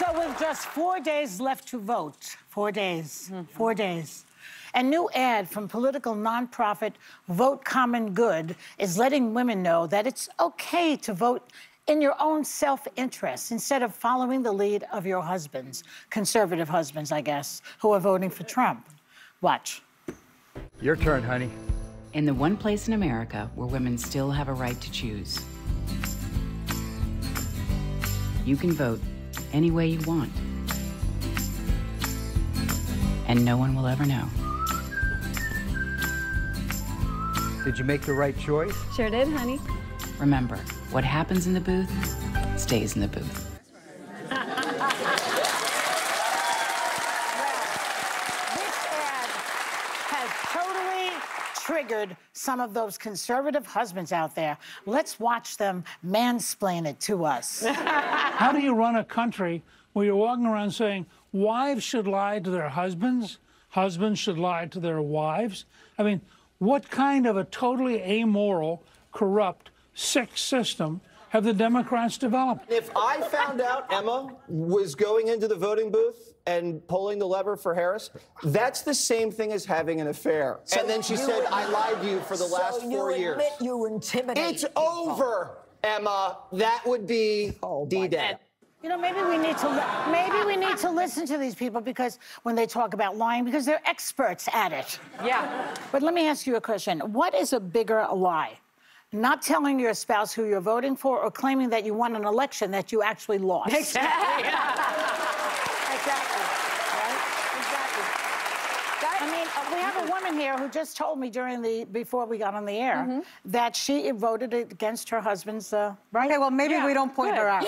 So with just 4 days left to vote, 4 days, 4 days. A new ad from political nonprofit Vote Common Good is letting women know that it's okay to vote in your own self-interest instead of following the lead of your husbands, conservative husbands, I guess, who are voting for Trump. Watch. Your turn, honey. In the one place in America where women still have a right to choose, you can vote any way you want. And no one will ever know. Did you make the right choice? Sure did, honey. Remember, what happens in the booth stays in the booth. Triggered some of those conservative husbands out there. Let's watch them mansplain it to us. How do you run a country where you're walking around saying wives should lie to their husbands, husbands should lie to their wives? I mean, what kind of a totally amoral, corrupt, sick system have the Democrats developed? If I found out Emma was going into the voting booth and pulling the lever for Harris, that's the same thing as having an affair. So and then she said, I lied to you for the last 4 years. So you admit you intimidate It's over, Emma. That would be D-Day. You know, maybe we need to listen to these people because when they talk about lying, because they're experts at it. Yeah. But let me ask you a question. What is a bigger lie? Not telling your spouse who you're voting for or claiming that you won an election that you actually lost. Exactly. Exactly. Right? Exactly. I mean, we have a woman here who just told me before we got on the air that she voted against her husband's, right? Okay, well, maybe we don't point her out.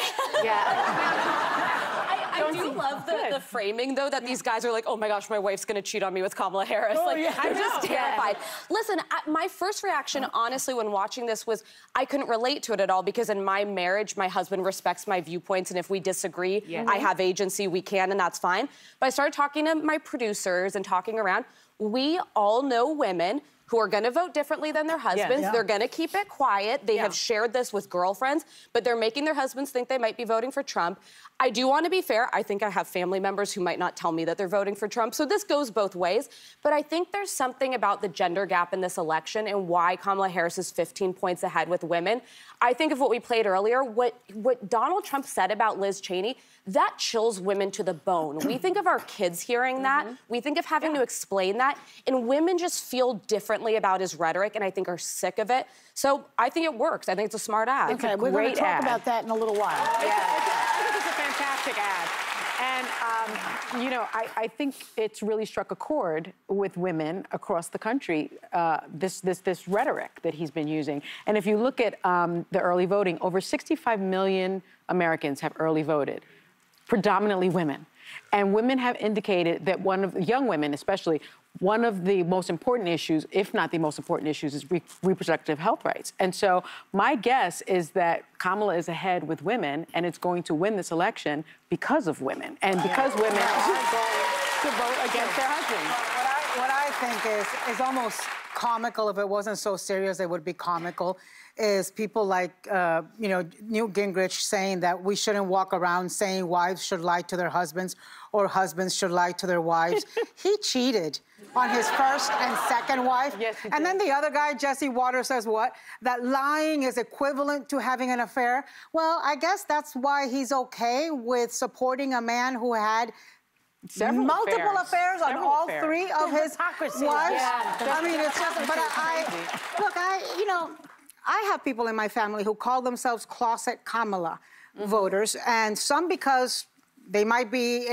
I do love the framing, though, that these guys are like, oh my gosh, my wife's gonna cheat on me with Kamala Harris. Oh, like, yeah. they're just terrified. Listen, my first reaction, honestly, when watching this was I couldn't relate to it at all because in my marriage, my husband respects my viewpoints, and if we disagree, I have agency, we can, and that's fine. But I started talking to my producers and talking around. We all know women who are going to vote differently than their husbands. They're going to keep it quiet. They have shared this with girlfriends, but they're making their husbands think they might be voting for Trump. I do want to be fair. I think I have family members who might not tell me that they're voting for Trump, so this goes both ways. But I think there's something about the gender gap in this election and why Kamala Harris is 15 points ahead with women. I think of what we played earlier, what Donald Trump said about Liz Cheney, that chills women to the bone. We think of our kids hearing that. We think of having to explain that. And women just feel differently about his rhetoric and I think are sick of it. So I think it works. I think it's a smart ad. Okay, we're going to talk about that in a little while. I think it's a fantastic ad. And, you know, I think it's really struck a chord with women across the country, this rhetoric that he's been using. And if you look at the early voting, over 65 million Americans have early voted, predominantly women. And women have indicated that young women especially, one of the most important issues, if not the most important issues, is reproductive health rights. And so my guess is that Kamala is ahead with women, and it's going to win this election because of women, and because women are going to vote against their husbands. What I think is almost comical. If it wasn't so serious, it would be comical. Is people like, you know, Newt Gingrich saying that we shouldn't walk around saying wives should lie to their husbands or husbands should lie to their wives. He cheated on his first and second wife. Yes, he did. And then the other guy, Jesse Waters, says what? That lying is equivalent to having an affair. Well, I guess that's why he's okay with supporting a man who had multiple affairs on all three of his wives. I mean, it's just, but look, you know, I have people in my family who call themselves closet Kamala voters, and some because they might be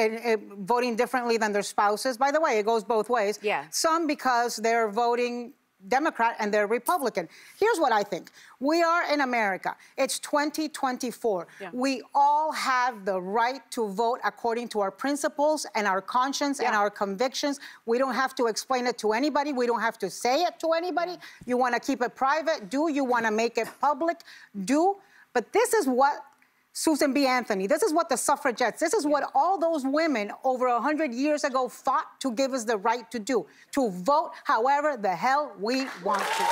voting differently than their spouses. By the way, it goes both ways. Some because they're voting Democrat and they're Republican. Here's what I think. We are in America. It's 2024. We all have the right to vote according to our principles and our conscience and our convictions. We don't have to explain it to anybody. We don't have to say it to anybody. You want to keep it private? Do. You want to make it public? Do. But this is what Susan B. Anthony, this is what the suffragettes, this is what all those women over 100 years ago fought to give us the right to do, to vote however the hell we want to.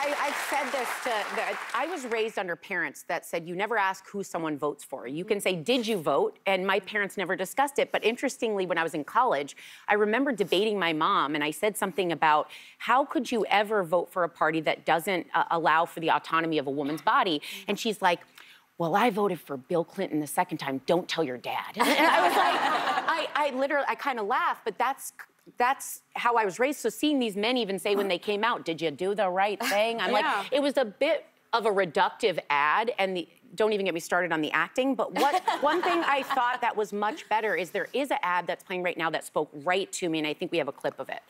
I I've said this I was raised under parents that said you never ask who someone votes for. You can say, did you vote? And my parents never discussed it. But interestingly, when I was in college, I remember debating my mom, and I said something about how could you ever vote for a party that doesn't allow for the autonomy of a woman's body? And she's like, well, I voted for Bill Clinton the second time. Don't tell your dad. And I was like, I literally kind of laughed, but that's how I was raised. So seeing these men even say when they came out, did you do the right thing? I'm like, it was a bit of a reductive ad, and don't even get me started on the acting, but one thing I thought that was much better is there is an ad that's playing right now that spoke right to me, and I think we have a clip of it.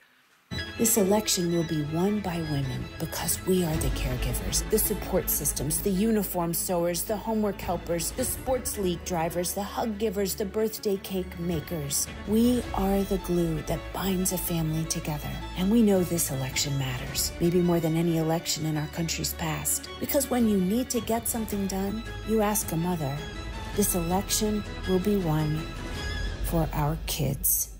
This election will be won by women because we are the caregivers, the support systems, the uniform sewers, the homework helpers, the sports league drivers, the hug givers, the birthday cake makers. We are the glue that binds a family together. And we know this election matters, maybe more than any election in our country's past. Because when you need to get something done, you ask a mother. This election will be won for our kids.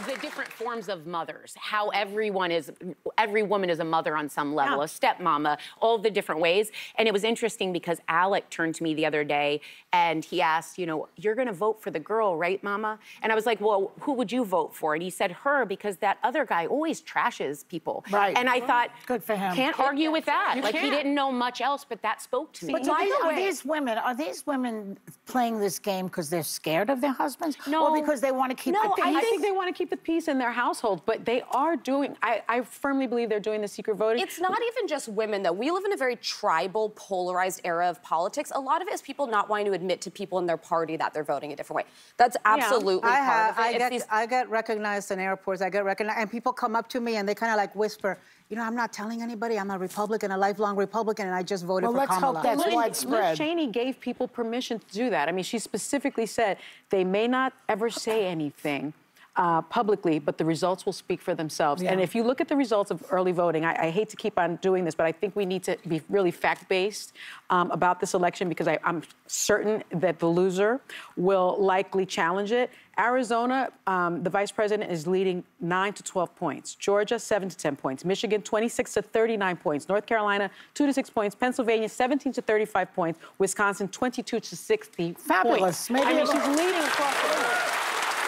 The different forms of mothers, how every woman is a mother on some level, a stepmama, all the different ways. And it was interesting because Alec turned to me the other day and he asked, you know, you're gonna vote for the girl, right, Mama? And I was like, well, who would you vote for? And he said her, because that other guy always trashes people. Right. And I thought, good for him. Can't argue with that. Like, he can't. didn't know much else, but that spoke to me. But are these women playing this game because they're scared of their husbands? No. Or because they want to keep the peace? I think they want to keep the peace in their household, but they are doing, I firmly believe they're doing the secret voting. It's not even just women, though. We live in a very tribal, polarized era of politics. A lot of it is people not wanting to admit to people in their party that they're voting a different way. That's absolutely part of it. I get recognized in airports, and people come up to me and they kind of like whisper, you know, I'm not telling anybody I'm a Republican, a lifelong Republican, and I just voted for Kamala. Let's hope that's widespread. Liz Cheney gave people permission to do that. I mean, she specifically said they may not ever say anything publicly, but the results will speak for themselves. Yeah. And if you look at the results of early voting, I hate to keep on doing this, but I think we need to be really fact-based about this election because I'm certain that the loser will likely challenge it. Arizona, the vice president is leading 9 to 12 points. Georgia, 7 to 10 points. Michigan, 26 to 39 points. North Carolina, 2 to 6 points. Pennsylvania, 17 to 35 points. Wisconsin, 22 to 60 Fabulous. points. I mean, she's leading across the board.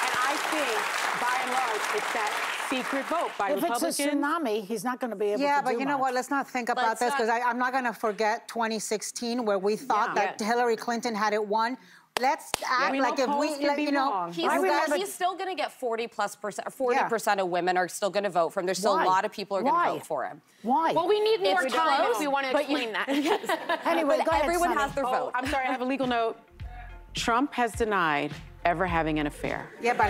And I think, by and large, it's that secret vote by Republicans. If it's a tsunami, he's not going to be able to do but you know what? Let's not think about this because I'm not going to forget 2016 where we thought that Hillary Clinton had it won. Let's act like if we, you know, he's still going to get 40% of women are still going to vote for him. There's still a lot of people who are going to vote for him. Why? Well, we need more time if we want to explain that. Anyway, go ahead, everyone has their vote. I'm sorry, I have a legal note. Trump has denied ever having an affair. Yeah, but